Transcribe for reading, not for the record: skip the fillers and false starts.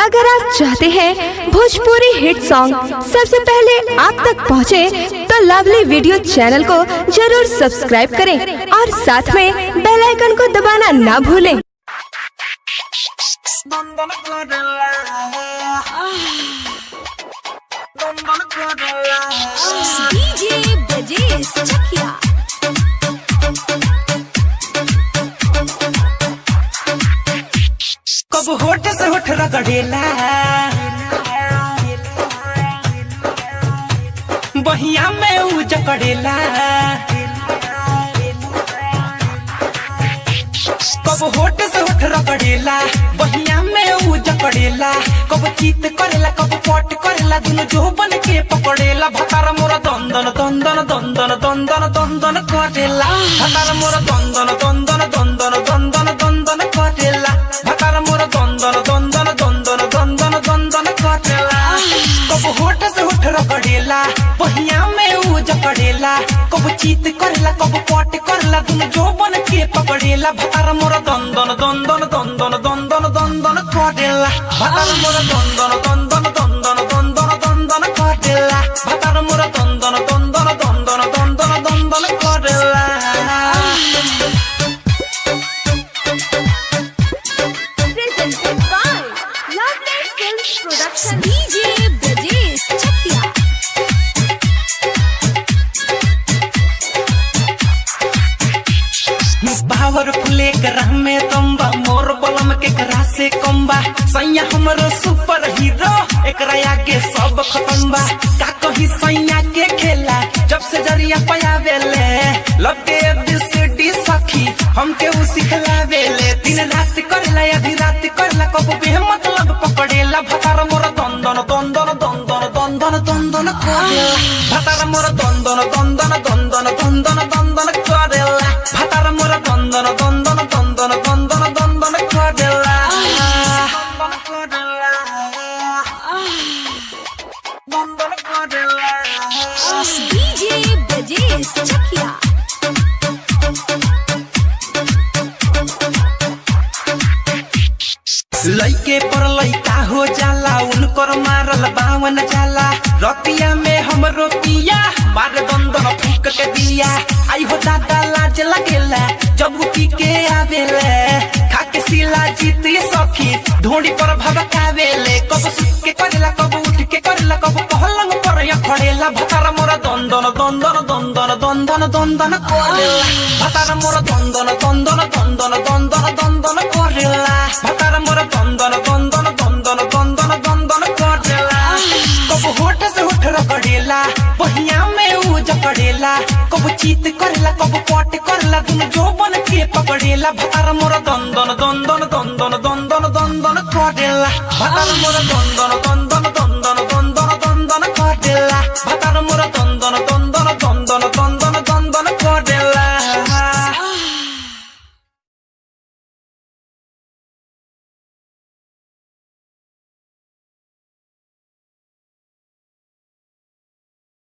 अगर आप चाहते हैं भोजपुरी हिट सॉन्ग सबसे पहले आप तक पहुंचे, तो लवली वीडियो चैनल को जरूर सब्सक्राइब करें और साथ में बेल आइकन को दबाना ना भूलें। डीजे ब्रजेश चकिया। कब होठ से होठ रगड़ेला, बहिया में ऊ जकड़ेला। कब होठ से होठ रगड़ेला, बहिया में ऊ जकड़ेला। कब चीत करेला, कब पट करेला, दोनों जो बन के पकड़ेला। भतार मोरा दंदन दंदन दंदन दंदन दंदन करेला। भतार मोरा दंदन दंदन दंदन दंदन दंदन करेला। भतार मोरा दंदन दंदन दंदन दंदन दंदन करेला। कब होठ से होठ रगड़ेला, बहिया में ऊ जकड़ेला। कब चीत करेला, कब पट करेला, दोनों जो बन के पकड़ेला। भतार मोरा दंदन दंदन दंदन दंदन दंदन करेला। भतार मोरा दंदन दंदन दंदन दंदन दंदन करेला। भतार मोरा दंदन दंदन दंदन दंदन दंदन करेला। Presented by Lovely Films Production। DJ Brajesh Chakiya. Powerful एक में तंबा, मोर बलम के करा से कम्बा। सैया हमरो सुपर हीरो, एकरा आगे सब खत्म बा। का कही सैया के खेला, जब से जरिया पयावेले। लब के एबीसीडी सखी हमके उ सिखलावेले। दिन रात करेला, आधी रात करेला, कब बे मतलब पकड़ेला। भतार मोर दंदन दंदन दंदन दंदन दंदन करेला। भतार मोर दंदन दंदन दंदन दंदन दंदन करेला। भतार मोर दंदन दंदन दंदन दंदन दंदन करेला। दंदन करेला। डीजे ब्रजेश चकिया। लइके पर लइका हो जाला, उनकर मारल बावन जाला। रतिया में हमरो पिया मारे दंदन फूक के दिया। आई हो दादा लाज लगेला, जब उ पी के आवेले। खाके सिला जीती सखी, ढोड़ी पर भबकावेले। कब सुत के करेला, कब उठ के करेला, कब पहलंग पर या खड़ेला। भतार मोरा दंदन दंदन दंदन दंदन दंदन करेला। भतार मोरा दंदन दंदन दंदन दंदन दंदन करेला। भतार मोरा दंदन दंदन दंदन दंदन दंदन करेला। कब होठ से होठ रगड़ेला, बहिया में ऊ जकड़ेला। कब चीत करेला, कब पट करेला, दोनों जो बन के पकड़ेला। भतार मोरा दंदन दंदन दंदन दंदन दंदन करेला। भतार मोरा दंदन दंदन